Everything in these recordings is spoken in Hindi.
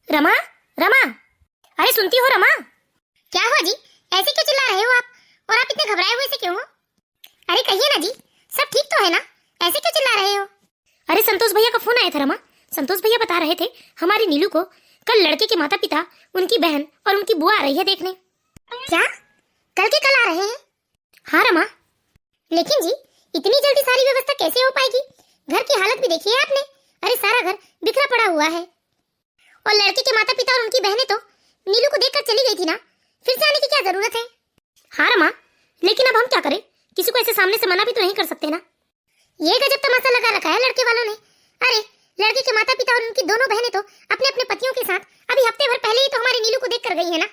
रमा, रमा, अरे सुनती हो रमा? क्या हुआ जी? ऐसे क्यों चिल्ला रहे हो आप? और आप इतने घबराए हुए से क्यों हो? अरे कहिए ना जी, सब ठीक तो है ना? ऐसे क्यों चिल्ला रहे हो? अरे संतोष भैया का फोन आया था रमा। संतोष भैया बता रहे थे हमारी नीलू को कल लड़के के माता पिता, उनकी बहन और उनकी बुआ आ रही है देखने। क्या? कल के कल आ रहे हैं? हाँ रमा। लेकिन जी इतनी जल्दी सारी व्यवस्था कैसे हो पाएगी? घर की हालत भी देखी है आपने। अरे सारा घर बिखरा पड़ा हुआ है। और लड़के के माता पिता और उनकी बहनें तो नीलू को देखकर चली गई थी ना, फिर से आने की क्या जरूरत है? हाँ रमा, लेकिन अब हम क्या करें? किसी को ऐसे सामने से मना भी तो नहीं कर सकते ना। ये गजब तमाशा लगा रखा है लड़के वालों ने। अरे लड़के के माता पिता और उनकी दोनों बहनें तो अपने अपने पतियों के साथ अभी हफ्ते भर पहले ही तो हमारी नीलू को देख कर गई है ना।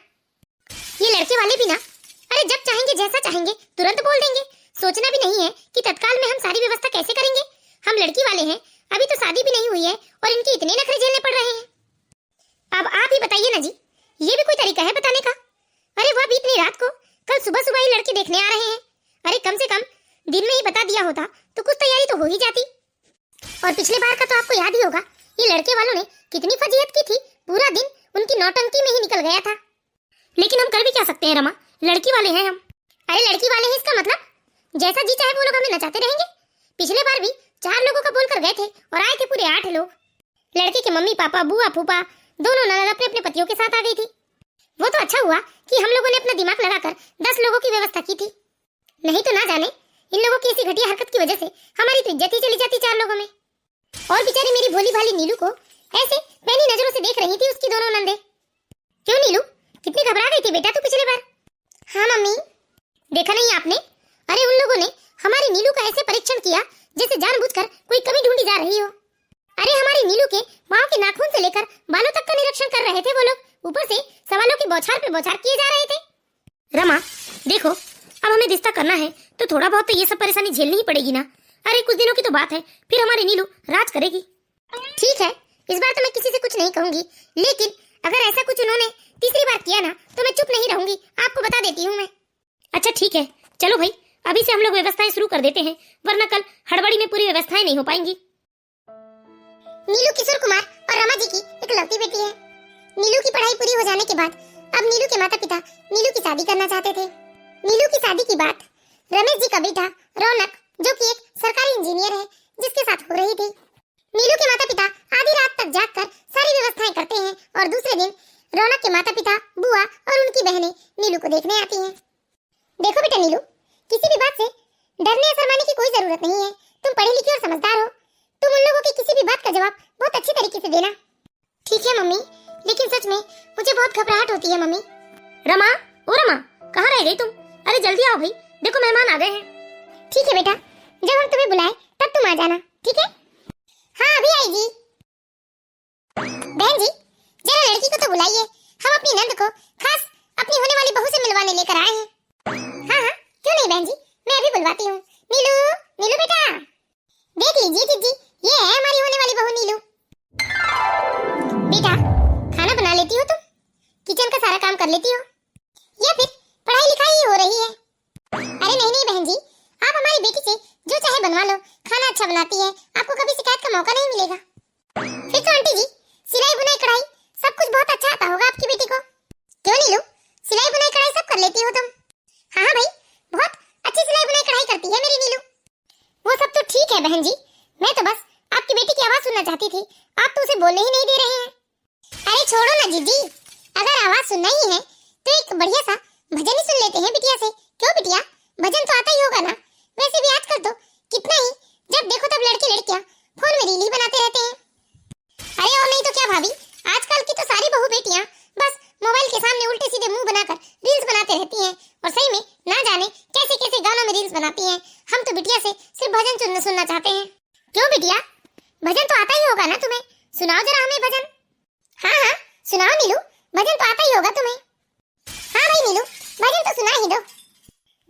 ये लड़के वाले भी ना, अरे जब चाहेंगे जैसा चाहेंगे तुरंत बोल देंगे। सोचना भी नहीं है कि तत्काल में हम सारी व्यवस्था कैसे करेंगे। हम लड़की वाले हैं, अभी तो शादी भी नहीं हुई है और इनके इतने नखरे झेलने पड़ रहे हैं। अब आप ही बताइए ना जी, ये भी कोई तरीका है बताने का? अरे वह भी इतनी रात को, कल सुबह सुबह ही लड़के देखने आ रहे हैं। अरे कम से कम दिन में ही बता दिया होता तो कुछ तैयारी तो हो ही जाती। और पिछले बार का तो आपको याद ही होगा, ये लड़के वालों ने कितनी फजीहत की थी। पूरा दिन उनकी नौटंकी में ही निकल गया था। लेकिन हम कर भी क्या सकते हैं रमा, लड़की वाले हैं हम। अरे लड़की वाले हैं इसका मतलब जैसा जी चाहे वो लोग हमें नचाते रहेंगे। पिछले बार भी 4 लोगों का बोलकर गए थे और आए थे पूरे 8 लोग। लड़के के मम्मी पापा, बुआ फूफा, दोनों ननद अपने अपने पतियों के साथ आ गई थी। वो तो अच्छा हुआ कि हम लोगों ने अपना दिमाग लगाकर 10 लोगों की व्यवस्था की थी। नहीं तो ना जाने इन लोगों की ऐसी घटिया हरकत की वजह से हमारी तो इज्जत ही चली जाती 4 लोगों में। और बेचारी मेरी भोली भाली नीलू को ऐसे पैनी नजरों से देख रही थी उसकी दोनों नंदे। क्यों नीलू, कितनी घबरा गई थी बेटा तू पिछले बार? हाँ मम्मी। देखा नहीं आपने? अरे उन लोगों ने हमारी नीलू का ऐसे परीक्षण किया जैसे जानबूझकर कोई कमी ढूंढी जा रही हो। अरे हमारी नीलू के पांव के नाखून से लेकर बालों तक का निरीक्षण कर रहे थे वो लोग। ऊपर से सवालों की बौछार पे बौछार किए जा रहे थे। रमा देखो, अब हमें रिश्ता करना है तो थोड़ा बहुत तो ये सब परेशानी झेलनी ही पड़ेगी ना। अरे कुछ दिनों की तो बात है, फिर हमारी नीलू राज करेगी। ठीक है, इस बार तो मैं किसी से कुछ नहीं कहूंगी, लेकिन अगर ऐसा कुछ उन्होंने तीसरी बार किया ना तो मैं चुप नहीं रहूंगी, आपको बता देती हूँ मैं। अच्छा ठीक है, चलो भाई अभी से हम लोग व्यवस्थाएं शुरू कर देते हैं, वरना कल हड़बड़ी में पूरी व्यवस्थाएं नहीं हो पाएंगी। नीलू किशोर कुमार और रमा जी की इकलौती बेटी है। नीलू की पढ़ाई पूरी हो जाने के बाद अब नीलू के माता पिता नीलू की शादी करना चाहते थे। नीलू की शादी की बात रमेश जी का बेटा रौनक, जो कि एक सरकारी इंजीनियर है, जिसके साथ हो रही थी। नीलू के माता पिता आधी रात तक जागकर सारी व्यवस्थाएं करते हैं और दूसरे दिन रौनक के माता पिता, बुआ और उनकी बहनें नीलू को देखने आती हैं। देखो बेटा नीलू, किसी भी बात से डरने या शर्माने की कोई जरूरत नहीं है। तुम पढ़ी लिखी और समझदार हो, तुम उन लोगों की किसी भी बात का जवाब बहुत अच्छी तरीके से देना। ठीक है मम्मी, लेकिन सच में मुझे बहुत घबराहट होती है मम्मी। रमा, ओ रमा, कहाँ रह गई तुम? अरे जल्दी आओ भाई, देखो मेहमान आ गए हैं। ठीक है बेटा, जब हम तुम्हें बुलाए तब तुम आ जाना, ठीक है? हाँ अभी आई जी। बहन जी जरा लड़की को तो बुलाइए, हम अपनी नंद को खास अपनी होने वाली बहू से मिलवाने लेकर आए हैं। हाँ हाँ क्यों नहीं बहन जी, मैं अभी बुलवाती हूँ। नीलू, नीलू बेटा, देख लीजिए दीदी, ये है हमारी होने वाली बहू नीलू। बेटा खाना बना लेती हो तुम? किचन का सारा काम कर लेती हो या फिर पढ़ाई लिखाई ही हो रही है? अरे नहीं नहीं बहन जी, आप हमारी बेटी से जो चाहे बनवा लो, खाना अच्छा बनाती है, आपको कभी शिकायत का मौका नहीं मिलेगा। फिर तो आंटी जी सिलाई बुनाई कढ़ाई सब कुछ बहुत अच्छा आता होगा आपकी बेटी को। क्यों नीलू, सिलाई बुनाई कढ़ाई सब कर लेती हो तुम? हाँ हाँ भाई, बहुत अच्छी सिलाई बुनाई कढ़ाई करती है मेरी नीलू। वो सब तो ठीक है बहन जी, मैं तो बस आपकी बेटी की आवाज सुनना चाहती थी, आप तो उसे बोलने ही नहीं दे रहे हैं। अरे छोड़ो ना जीजी, अगर आवाज सुनना ही है तो एक बढ़िया सा भजन ही सुन लेते हैं बिटिया से। क्यों बिटिया, भजन तो आता ही होगा ना? वैसे भी आजकल तो कितना ही जब देखो तब लड़के लड़कियां फोन में रील ही बनाते रहते हैं। अरे और नहीं तो क्या भाभी, आजकल की तो सारी बहू बेटियां बस मोबाइल के सामने उल्टे सीधे मुंह बनाकर रील्स बनाते रहती हैं और सही में ना जाने कैसे कैसे गानों में रील्स बनाती हैं। हम तो बिटिया से सिर्फ भजन सुनना चाहते हैं। क्यों बिटिया, भजन तो आता ही होगा ना तुम्हें? सुनाओ जरा हमें भजन। हाँ हाँ सुनाओ नीलू, भजन तो आता ही होगा तुम्हें। हाँ भाई नीलू, भजन तो सुना ही दो।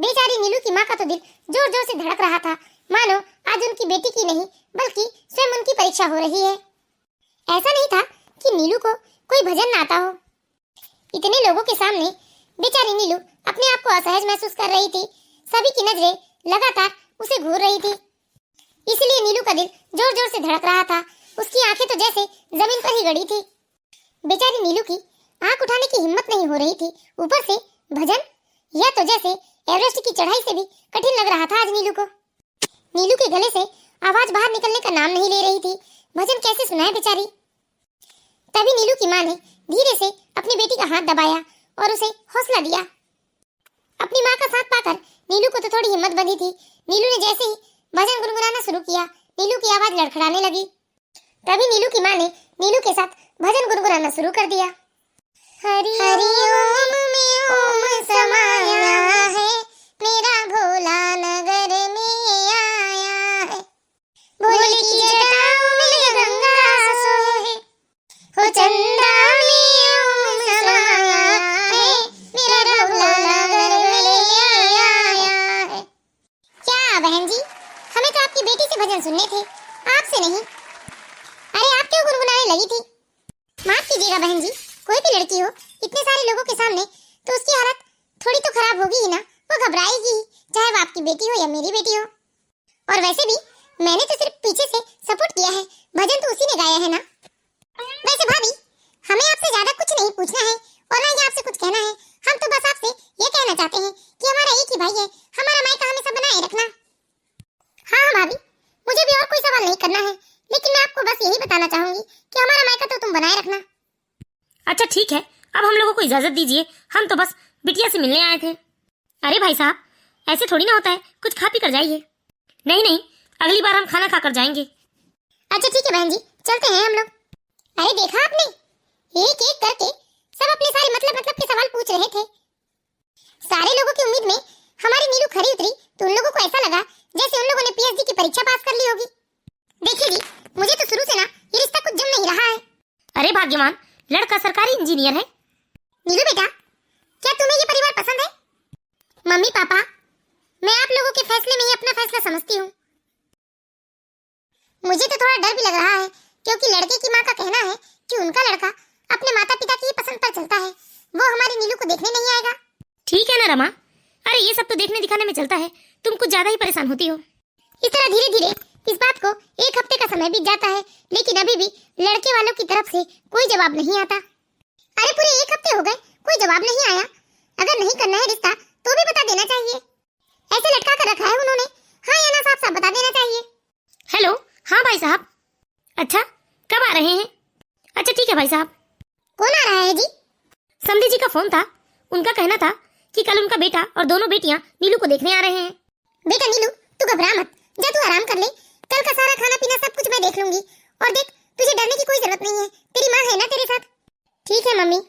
बेचारी नीलू की माँ का तो दिल जोर जोर से धड़क रहा था, मानो आज उनकी बेटी की नहीं बल्कि स्वयं उनकी परीक्षा हो रही है। ऐसा नहीं था कि नीलू को कोई भजन ना आता हो। इतने लोगों के सामने बेचारी नीलू अपने आप को असहज महसूस कर रही थी। सभी की नजरें लगातार उसे घूर रही थी, इसलिए नीलू का दिल जोर जोर से धड़क रहा था। उसकी आंखें तो जैसे जमीन पर ही गड़ी थी। बेचारी लेकिन नीलू की आंख उठाने की हिम्मत नहीं हो रही थी। ऊपर से भजन, यह तो जैसे एवरेस्ट की चढ़ाई से भी कठिन लग रहा था आज नीलू को। नीलू के गले से आवाज बाहर निकलने का नाम नहीं ले रही थी। भजन कैसे सुनाए बेचारी। तभी नीलू की माँ ने धीरे से अपनी बेटी का हाथ दबाया और उसे हौसला दिया। अपनी माँ का साथ पाकर नीलू को तो थोड़ी हिम्मत बंधी थी। नीलू ने जैसे ही भजन गुनगुनाना शुरू किया, नीलू की आवाज लड़खड़ाने लगी। तभी नीलू की माँ ने नीलू के साथ भजन गुनगुनाना शुरू कर दिया। हरि ओम में ओम समाया है, मेरा भोला नगर में आया है। भोले की जटाओं में गंगा सोहे, हो चंदा में ओम समाया है, मेरा भोला नगर में आया है। क्या बहन जी, हमें तो आपकी बेटी से भजन सुनने थे, आपसे नहीं। अरे आप क्यों गुनगुनाने लगी थी? माफ कीजिएगा बहन जी, कोई भी लड़की हो इतने सारे लोगों के सामने तो उसकी हालत थोड़ी तो खराब होगी ही ना। वो घबराएगी, चाहे वो आपकी बेटी हो या मेरी बेटी हो। और वैसे भी मैंने तो सिर्फ पीछे से सपोर्ट किया है, भजन तो उसी ने गाया है ना। वैसे भाभी, हमें आपसे ज्यादा कुछ नहीं पूछना है और ना ही आपसे कुछ कहना है। हम तो बस आपसे ये कहना चाहते हैं कि हमारा एक ही भाई है, हमारा मायका हमेशा बनाए रखना। हाँ भाभी, मुझे भी और कोई सवाल नहीं करना है, लेकिन मैं आपको बस यही बताना चाहूंगी कि हमारा मायका तो तुम बनाए रखना। अच्छा ठीक है, अब हम लोगों को इजाजत दीजिए, हम तो बस बिटिया से मिलने आए थे। अरे भाई साहब, ऐसे थोड़ी ना होता है, कुछ खा पी कर जाइए। नहीं नहीं, अगली बार हम खाना खाकर जाएंगे। अच्छा ठीक है बहन जी, चलते हैं हम लोग। अरे देखा आपने, एक एक करके सब अपने सारे मतलब के सवाल पूछ रहे थे। सारे लोगों की उम्मीद में हमारी नीलू खरी उतरी तो उन लोगों को ऐसा लगा जैसे उन लोगों ने पीएचडी की परीक्षा पास कर ली होगी। देखिए जी, मुझे तो शुरू से ना ये रिश्ता कुछ जम नहीं रहा है। अरे भाग्यवान, लड़का सरकारी इंजीनियर है। नीलू बेटा, क्या तुम्हें ये परिवार पसंद है? मम्मी पापा, मैं आप लोगों के फैसले में ही अपना फैसला समझती हूँ। मुझे तो थोड़ा डर भी लग रहा है, क्योंकि लड़के की माँ का कहना है कि उनका लड़का अपने माता पिता की पसंद पर चलता है, वो हमारी नीलू को देखने नहीं आएगा। ठीक है ना रमा, अरे ये सब तो देखने दिखाने में चलता है, तुम कुछ ज्यादा ही परेशान होती हो। इस तरह धीरे धीरे इस बात को एक हफ्ते का समय बीत जाता है, लेकिन अभी भी लड़के वालों की तरफ से कोई जवाब नहीं आता। अरे पूरे एक हफ्ते हो गए, कोई जवाब नहीं आया। अगर नहीं करना है रिश्ता तो भी बता देना चाहिए। ऐसे लटका कर रखा है उन्होंने, हाँ या ना साफ साफ बता देना चाहिए। हेलो, हाँ भाई साहब। अच्छा, कब आ रहे हैं? अच्छा ठीक है भाई साहब। कौन आ रहा है जी? समधी जी का फोन था, उनका कहना था कि कल उनका बेटा और दोनों बेटियां नीलू को देखने आ रहे हैं। बेटा नीलू, तू घबरा मत, जा तू आराम कर ले, कल का सारा खाना पीना सब कुछ मैं देख लूंगी। और देख, तुझे डरने की कोई जरूरत नहीं है, तेरी माँ है ना तेरे साथ। ठीक है मम्मी।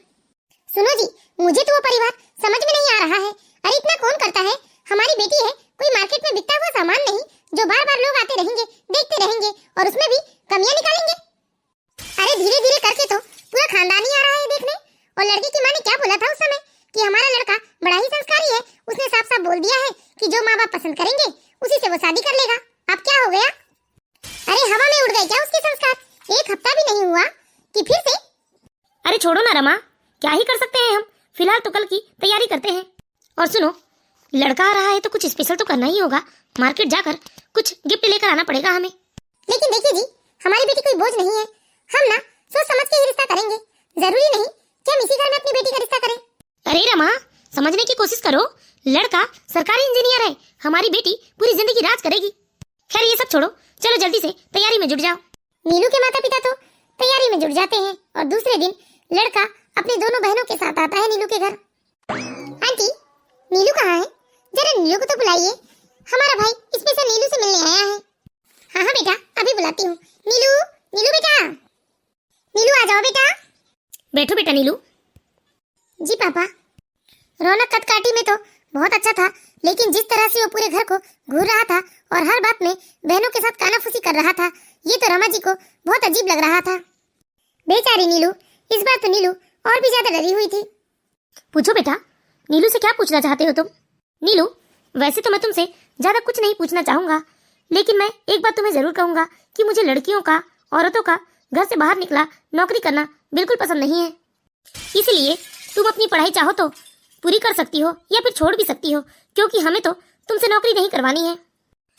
सुनो जी, मुझे तो वो परिवार समझ में नहीं आ रहा है। अरे इतना कौन करता है? हमारी बेटी है, कोई मार्केट में बिकता हुआ सामान नहीं जो बार बार लोग आते रहेंगे, देखते रहेंगे और उसमें भी कमियां निकालेंगे। अरे धीरे धीरे करके तो पूरा खानदान ही आ रहा है देखने। और लड़की की माँ ने क्या बोला था उस समय कि हमारा लड़का बड़ा ही संस्कारी है, उसने साफ साफ बोल दिया है कि जो माँ बाप पसंद करेंगे उसी से वो शादी कर लेगा। अब क्या हो गया? अरे हवा में उड़ गए क्या उसके संस्कार? एक हफ्ता भी नहीं हुआ कि फिर से। अरे छोड़ो ना रमा, क्या ही कर सकते हैं हम, फिलहाल तो कल की तैयारी करते हैं। और सुनो, लड़का आ रहा है तो कुछ स्पेशल तो करना ही होगा, मार्केट जाकर कुछ गिफ्ट लेकर आना पड़ेगा हमें। लेकिन देखिए जी, हमारी बेटी कोई बोझ नहीं है, हम ना सोच समझ के ही रिश्ता करेंगे। जरूरी नहीं कि हम इसी घर में अपनी बेटी का रिश्ता करें। अरे रमा, समझने की कोशिश करो, लड़का सरकारी इंजीनियर है, हमारी बेटी पूरी जिंदगी राज करेगी। खैर ये सब छोड़ो, चलो जल्दी से तैयारी में जुट जाओ। नीलू के माता पिता तो तैयारी में जुट जाते हैं और दूसरे दिन लड़का अपनी दोनों बहनों के साथ आता है नीलू के घर। आंटी, नीलू कहाँ है? जरा नीलू को तो बुलाइए, हमारा भाई स्पेशल नीलू से मिलने आया है। हाँ हाँ बेटा, अभी बुलाती हूँ। नीलू, नीलू बेटा, नीलू आ जाओ बेटा। बैठो बेटा नीलू। जी पापा। रौनक कदकाठी में तो बहुत अच्छा था, लेकिन जिस तरह से वो पूरे घर को घूर रहा था और हर बात में बहनों के साथ कानाफूसी कर रहा था, ये तो रमा जी को बहुत अजीब लग रहा था। बेचारी नीलू, इस बार तो नीलू और भी ज्यादा डरी हुई थी। पूछो बेटा, नीलू से क्या पूछना चाहते हो तुम? नीलू, वैसे तो मैं तुमसे ज्यादा कुछ नहीं पूछना चाहूंगा, लेकिन मैं एक बात तुम्हें जरूर कहूंगा कि मुझे लड़कियों का, औरतों का घर से बाहर निकला नौकरी करना बिल्कुल पसंद नहीं है। इसलिए तुम अपनी पढ़ाई चाहो तो पूरी कर सकती हो या फिर छोड़ भी सकती हो, क्योंकि हमें तो तुमसे नौकरी नहीं करवानी है।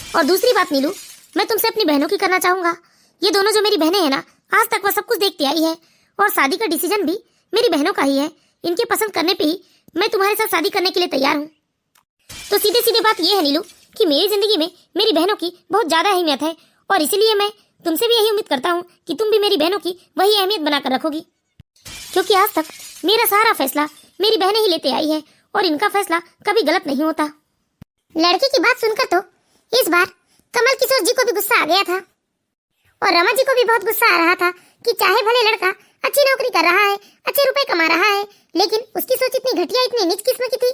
और दूसरी बात नीलू, मैं तुमसे अपनी बहनों की करना चाहूंगा। ये दोनों जो मेरी बहनें हैं ना, आज तक वह सब कुछ देखती आई है और शादी का डिसीजन भी मेरी बहनों का ही है, इनके पसंद करने पे ही मैं तुम्हारे साथ शादी करने के लिए तैयार हूँ। तो सीधे सीधे बात ये है नीलू कि मेरी जिंदगी में मेरी बहनों की बहुत ज्यादा अहमियत है, और इसीलिए मैं तुमसे भी यही उम्मीद करता हूँ कि तुम भी मेरी बहनों की वही अहमियत बनाकर रखोगी, क्योंकि आज तक मेरा सारा फैसला मेरी बहनें ही लेते आई है और इनका फैसला कभी गलत नहीं होता। लड़के की बात सुनकर तो इस बार कमल किशोर जी को भी गुस्सा आ गया था और रमा जी को भी बहुत गुस्सा आ रहा था कि चाहे भले लड़का अच्छी नौकरी कर रहा है, अच्छे रुपए कमा रहा है, लेकिन उसकी सोच इतनी घटिया, इतनी नीच किस्म की थी।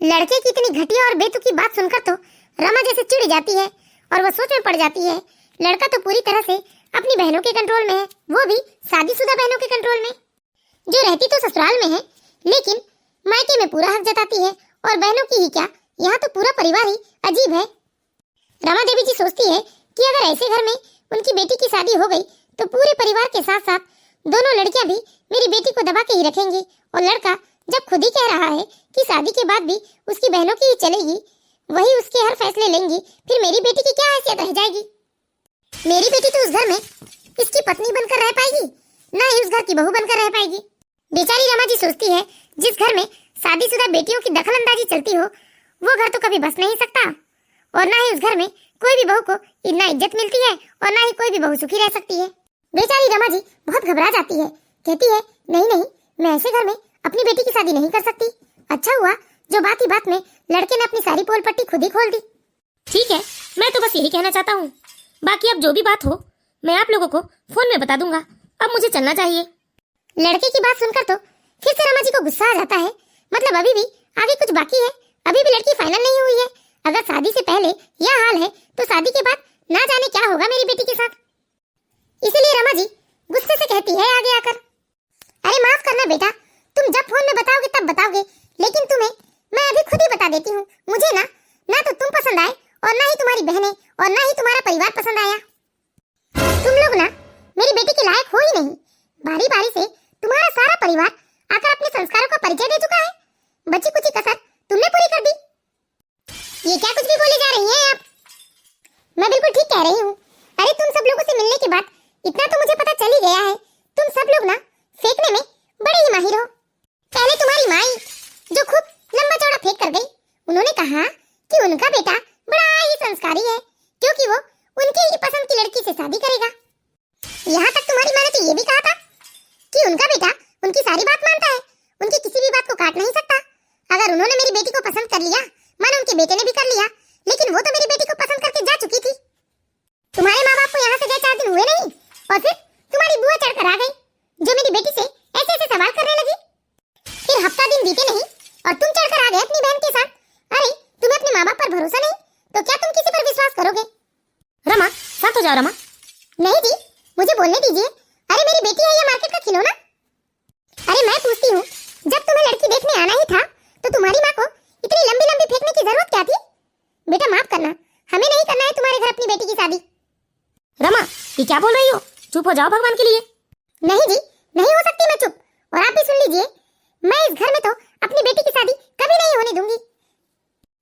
लड़के की इतनी घटिया और बेतुकी बात सुनकर तो रमा जैसे चिढ़ जाती है और वह सोच में पड़ जाती है। लड़का तो पूरी तरह से अपनी बहनों के कंट्रोल में है, वो भी शादीशुदा बहनों के कंट्रोल में, जो रहती तो ससुराल में है लेकिन मायके में पूरा हक जताती है, और बहनों की ही क्या, यहाँ तो पूरा परिवार ही अजीब है। रमा देवी जी सोचती है कि अगर ऐसे घर में उनकी बेटी की शादी हो गई तो पूरे परिवार के साथ साथ दोनों लड़कियां भी मेरी बेटी को दबा के ही रखेंगी, और लड़का जब खुद ही कह रहा है कि शादी के बाद भी उसकी बहनों की ही चलेगी, वही उसके हर फैसले लेंगी, फिर मेरी बेटी की क्या हैसियत रह जाएगी। मेरी बेटी तो उस घर में इसकी पत्नी बनकर रह पाएगी, ना ही उस घर की बहू बनकर रह पाएगी। बेचारी रमा जी सोचती है जिस घर में शादीशुदा बेटियों की दखलंदाजी चलती हो वो घर तो कभी बस नहीं सकता, और ना ही उस घर में कोई भी बहू को इतना इज्जत मिलती है, और ना ही कोई भी बहू सुखी रह सकती है। बेचारी रमा जी बहुत घबरा जाती है, कहती है नहीं नहीं, मैं ऐसे घर में अपनी बेटी की शादी नहीं कर सकती। अच्छा हुआ जो बात ही बात में लड़के ने अपनी सारी पोल पट्टी खुद ही खोल दी। ठीक है, मैं तो बस यही कहना चाहता हूँ, बाकी अब जो भी बात हो मैं आप लोगों को फोन में बता दूंगा। अब मुझे चलना चाहिए। लड़के की बात सुनकर तो फिर से रमा जी को गुस्सा आ जाता है, मतलब अभी भी आगे कुछ बाकी है, अभी भी लड़की फाइनल नहीं हुई है। अगर शादी से पहले यह हाल है तो शादी के बाद ना जाने क्या होगा मेरी बेटी के साथ। इसीलिए रमा जी गुस्से से कहती है आगे आकर, अरे माफ करना बेटा, तुम जब फोन में बताओगे तब बताओगे, लेकिन तुम्हें मैं अभी खुद ही बता देती हूँ, मुझे ना तो तुम पसंद आए, और ना ही तुम्हारी बहनें, और ना ही तुम्हारा परिवार पसंद आया। तुम लोग ना मेरी बेटी के लायक हो ही नहीं। बारी बारी से तुम्हारा सारा परिवार आकर अपने संस्कारों का परिचय दे चुका है, बची कुची कसर तुमने पूरी कर दी। ये क्या कुछ भी बोले जा रही हैं आप? मैं बिल्कुल ठीक कह रही हूँ। अरे तुम सब लोगों से मिलने के बाद इतना तो मुझे पता चल ही गया है, तुम सब लोग ना फेंकने में बड़े ही माहिर हो। पहले तुम्हारी माई जो खूब लंबा चौड़ा फेंक कर गई, उन्होंने कहा कि उनका बेटा बड़ा ही संस्कारी है क्योंकि वो उनके ही पसंद की लड़की से शादी करेगा। यहाँ तक तुम्हारी माँ ने तो ये भी कहा था कि उनका बेटा उनकी सारी बात मानता है, उनकी किसी भी बात को काट नहीं सकता। अगर उन्होंने मेरी बेटी को पसंद कर लिया, मानो उनके बेटे ने भी कर लिया, लेकिन वो तो मेरी बेटी को पसंद करके जा चुकी थी। तुम्हारे माँ बाप को यहाँ से गए 4 दिन हुए नहीं, और फिर तुम्हारी बुआ चढ़कर आ गई जो मेरी बेटी से ऐसे ऐसे सवाल करने लगी। फिर हफ्ता दिन बीते नहीं और तुम चढ़कर आ गए अपनी बहन के साथ। अरे तुम्हें अपने माँ बाप पर भरोसा नहीं तो क्या तुम किसी पर विश्वास करोगे? रमा शांत हो जाओ। रमा नहीं जी, मुझे बोलने दीजिए। अरे मेरी बेटी है या मार्केट का खिलौना? अरे मैं पूछती हूँ, जब तुम्हें लड़की देखने आना ही था तो तुम्हारी माँ को इतनी लंबी लंबी फेंकने की जरूरत क्या थी? बेटा माफ करना, हमें नहीं करना है तुम्हारे घर अपनी बेटी की शादी। रमा ये क्या बोल रही हो? चुप हो जाओ भगवान के लिए। नहीं जी, नहीं हो सकती मैं चुप। और आप भी सुन लीजिए, मैं इस घर में तो अपनी बेटी की शादी कभी नहीं होने दूंगी।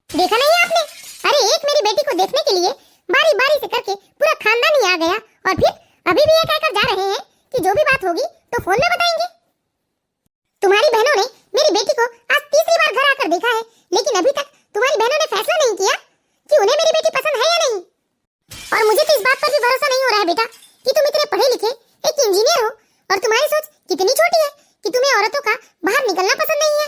देखा नहीं आपने? अरे एक मेरी बेटी को देखने के लिए बारी बारी से करके पूरा खानदान ही आ गया, और फिर अभी भी ये कहकर जा रहे हैं कि जो भी बात होगी तो फोन में बताएंगे। तुम्हारी बहनों ने मेरी बेटी को आज तीसरी बार घर आकर देखा है, लेकिन अभी तक तुम्हारी बहनों ने फैसला नहीं किया कि उन्हें मेरी बेटी पसंद है या नहीं। और मुझे तो इस बात पर भी भरोसा नहीं हो रहा है बेटा कि तुम इतने पढ़े लिखे एक इंजीनियर हो, और तुम्हारी सोच कितनी छोटी है कि तुम्हें औरतों का बाहर निकलना पसंद नहीं है।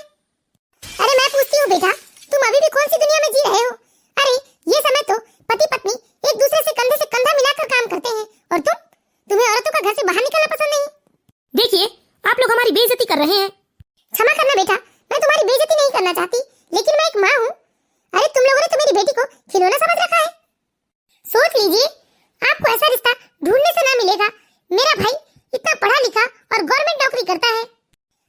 अरे मैं पूछती हूँ बेटा, तुम अभी भी कौन सी दुनिया में जी रहे हो? अरे ये समय तो पति पत्नी एक दूसरे से कंधा मिलाकर काम करते हैं, और तुम्हें औरतों का घर से बाहर निकलना पसंद नहीं। देखिए आप लोग हमारी बेइज्जती कर रहे हैं। क्षमा करना बेटा, मैं तुम्हारी बेइज्जती नहीं करना चाहती, लेकिन मैं एक माँ हूँ। अरे तुम लोगों ने तो मेरी बेटी को खिलौना समझ रखा है। सोच लीजिए, आपको ऐसा रिश्ता ढूंढने से ना मिलेगा। मेरा भाई इतना पढ़ा लिखा और गवर्नमेंट नौकरी करता है।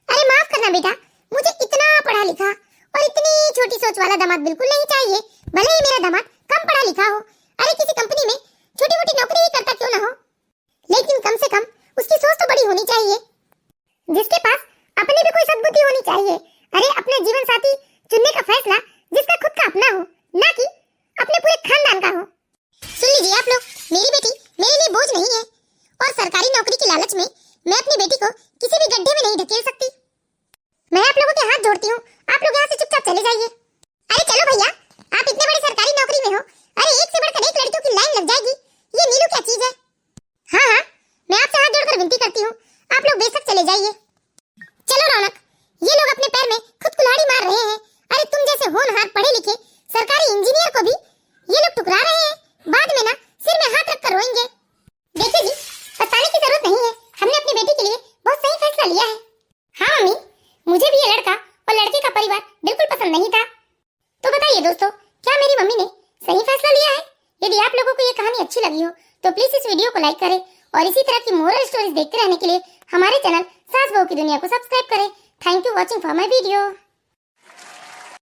अरे माफ करना बेटा, मुझे इतना पढ़ा लिखा और इतनी छोटी सोच वाला दामाद बिल्कुल नहीं चाहिए। भले ही मेरा दामाद कम पढ़ा लिखा हो, अरे किसी कंपनी में छोटी मोटी नौकरी ही करता क्यों ना हो, लेकिन कम से कम उसकी सोच तो बड़ी होनी चाहिए, जिसके पास अपनी भी कोई सद्बुद्धि होनी चाहिए। अरे अपने जीवन साथी चुनने का फैसला जिसका खुद का अपना हो, ना कि अपने पूरे खानदान का हो। सुन लीजिए आप लोग, मेरी बेटी मेरे लिए बोझ नहीं है, और सरकारी नौकरी की लालच में मैं अपनी बेटी को किसी भी गड्ढे गड्ढे में नहीं ढकेल सकती। मैं आप लोगों के हाथ जोड़ती हूँ, आप लोग यहाँ से चुपचाप चले जाइए। अरे चलो भैया, आप इतने बड़ी सरकारी नौकरी में हो, अरे एक से बढ़कर एक लड़कियों की लाइन लग जाएगी। ये नीलू क्या चीज है? हाँ हाँ, मैं आपसे हाथ जोड़कर विनती करती हूँ, आप लोग बेशक चले जाइए। चलो रौनक, ये लोग अपने पैर में खुद कुल्हाड़ी मार रहे हैं। अरे तुम जैसे होनहार पढ़े लिखे सरकारी इंजीनियर को भी ये लोग ठुकरा रहे हैं। बाद में ना सिर में हाथ रखकर रोएंगे। देखिए जी, पछताने की जरूरत नहीं है, हमने अपनी बेटी के लिए बहुत सही फैसला लिया है। हाँ मम्मी, मुझे भी ये लड़का और लड़के का परिवार बिल्कुल पसंद नहीं था। तो बताइए दोस्तों, क्या मेरी मम्मी ने सही फैसला लिया है? यदि आप लोगों को ये कहानी अच्छी लगी हो तो प्लीज इस वीडियो को लाइक करें और इसी तरह की मोरल स्टोरीज देखते रहने के लिए हमारे चैनल सास बहू की दुनिया को सब्सक्राइब करें। Thank you watching for my video.